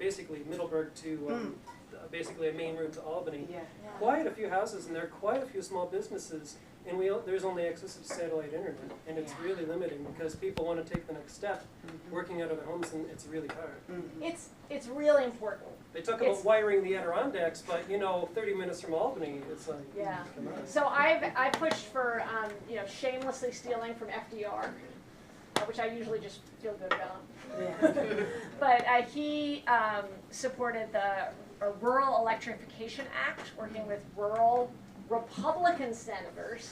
basically Middleburg to basically a main route to Albany. Yeah. Quite a few houses, and there are quite a few small businesses, and there's only access to satellite internet, and it's really limiting because people want to take the next step, working out of their homes, and it's really hard. It's really important. They talk about wiring the Adirondacks, but 30 minutes from Albany, it's like, come on. So I pushed for shamelessly stealing from FDR, which I usually just feel good about. Yeah. But he supported the Rural Electrification Act, working with rural Republican senators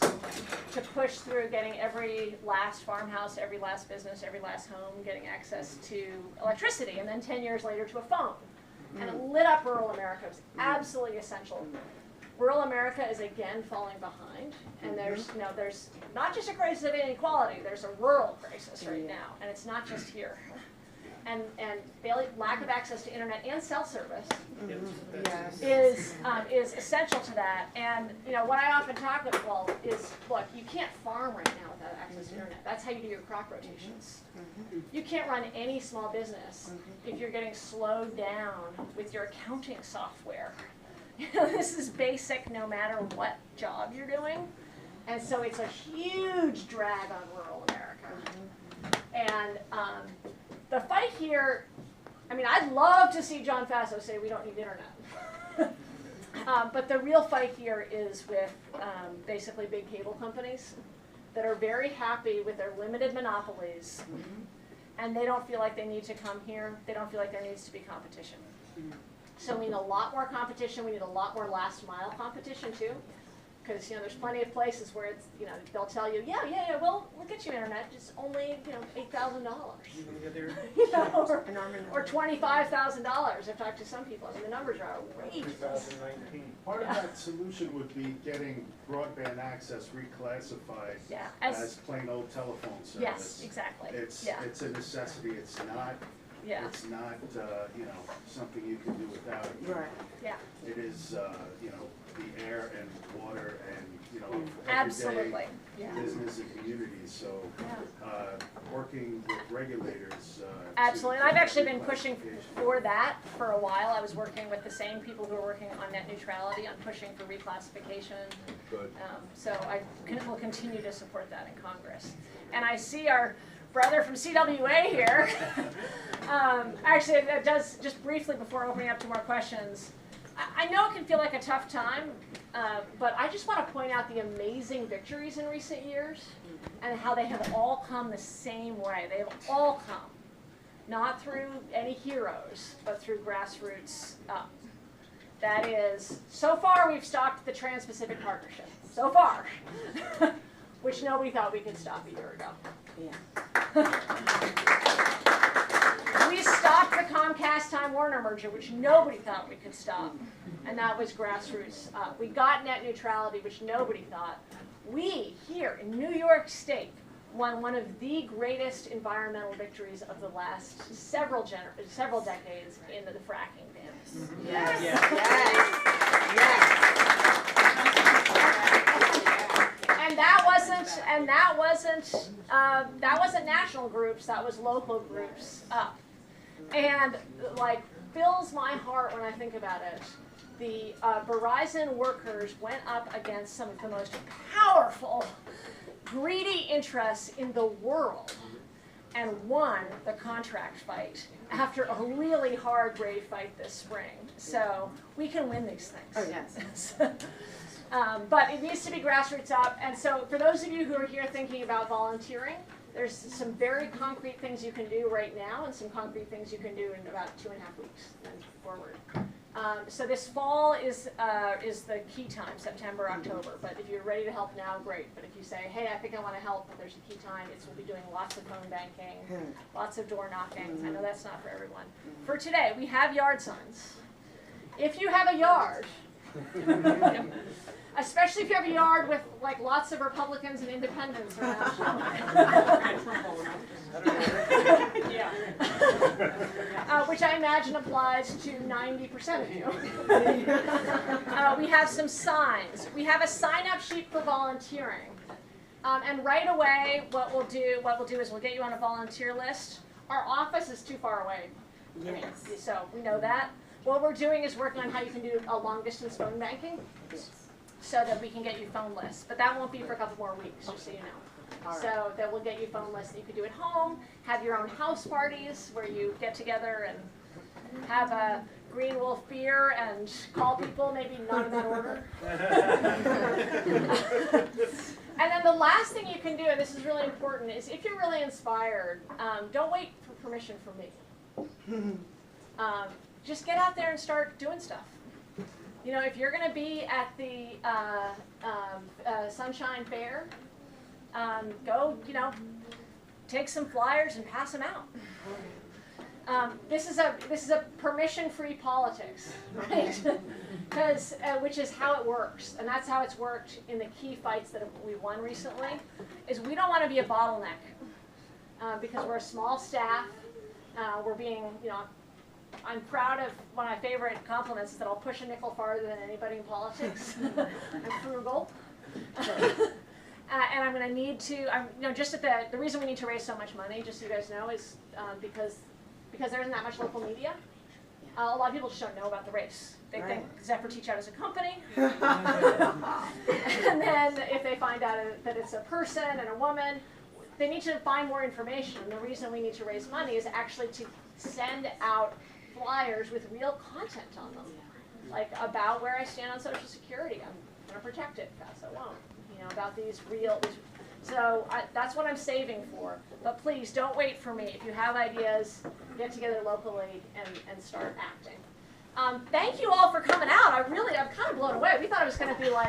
to push through getting every last farmhouse, every last business, every last home getting access to electricity, and then 10 years later to a phone. And it lit up rural America. It was absolutely essential. Rural America is again falling behind, and there's not just a crisis of inequality, there's a rural crisis right now, and it's not just here. And lack of access to internet and cell service is essential to that. And what I often talk about is, look, you can't farm right now without access to internet. That's how you do your crop rotations. You can't run any small business if you're getting slowed down with your accounting software. This is basic no matter what job you're doing. And so it's a huge drag on rural America. And the fight here, I'd love to see John Faso say we don't need internet. But the real fight here is with basically big cable companies that are very happy with their limited monopolies, and they don't feel like they need to come here. They don't feel like there needs to be competition. So we need a lot more competition. We need a lot more last mile competition too. Because there's plenty of places where it's they'll tell you we'll get you internet, it's only $8,000, or $25,000. I've talked to some people. The numbers are outrageous. 2019. Part of that solution would be getting broadband access reclassified as plain old telephone service. Yes, exactly. It's a necessity. It's not. Yeah. It's not something you can do without. Right. Yeah. It is the air and water and Absolutely. everyday business and communities. So working with regulators. Absolutely, and I've actually been pushing for that for a while. I was working with the same people who are working on net neutrality, on pushing for reclassification. Good. So I will continue to support that in Congress. And I see our brother from CWA here. Actually, it does, just briefly before opening up to more questions, I know it can feel like a tough time, but I just want to point out the amazing victories in recent years and how they have all come the same way. They have all come, not through any heroes, but through grassroots up. That is, so far we've stopped the Trans-Pacific Partnership. So far. Which nobody thought we could stop a year ago. We stopped the Comcast-Time Warner merger, which nobody thought we could stop, and that was grassroots. We got net neutrality, which nobody thought. We, here in New York State, won one of the greatest environmental victories of the last several decades in the fracking bans. Yes. Yes. Yes. That wasn't national groups, that was local groups up. And fills my heart when I think about it. The Verizon workers went up against some of the most powerful, greedy interests in the world and won the contract fight after a really hard, brave fight this spring. So we can win these things. Oh, yes. But it needs to be grassroots up. And so for those of you who are here thinking about volunteering, there's some very concrete things you can do right now and some concrete things you can do in about 2.5 weeks and forward. So this fall is the key time, September, October. But if you're ready to help now, great. But if you say, hey, I think I want to help, there's a key time. We'll be doing lots of phone banking, lots of door knocking. I know that's not for everyone. For today, we have yard signs. If you have a yard, especially if you have a yard with lots of Republicans and independents around. Which I imagine applies to 90% of you. We have some signs. We have a sign-up sheet for volunteering. And right away, what we'll do is we'll get you on a volunteer list. Our office is too far away. Yes. So we know that. What we're doing is working on how you can do a long distance phone banking Yes. so that we can get you phone lists. But that won't be for a couple more weeks, just so you know. All right. So that we'll get you phone lists that you can do at home, have your own house parties where you get together and have a Green Wolf beer and call people, maybe not in that order. And then the last thing you can do, and this is really important, is if you're really inspired, don't wait for permission from me. Just get out there and start doing stuff. You know, if you're going to be at the Sunshine Fair, go, you know, take some flyers and pass them out. This is a permission-free politics, right? Because which is how it works, and that's how it's worked in the key fights that we won recently. Is we don't want to be a bottleneck because we're a small staff. We're being, you know, I'm proud of one of my favorite compliments is that I'll push a nickel farther than anybody in politics. I'm frugal. And I'm going to need to, you know, just at the reason we need to raise so much money, just so you guys know, is because there isn't that much local media. A lot of people just don't know about the race. They think Zephyr Teachout is a company. And then if they find out that it's a person and a woman, they need to find more information. And the reason we need to raise money is actually to send out flyers with real content on them. Like about where I stand on Social Security. I'm going to protect it, fast I won't. You know, about these real, so that's what I'm saving for. But please don't wait for me. If you have ideas, get together locally and start acting. Thank you all for coming out. I'm kind of blown away. We thought it was going to be like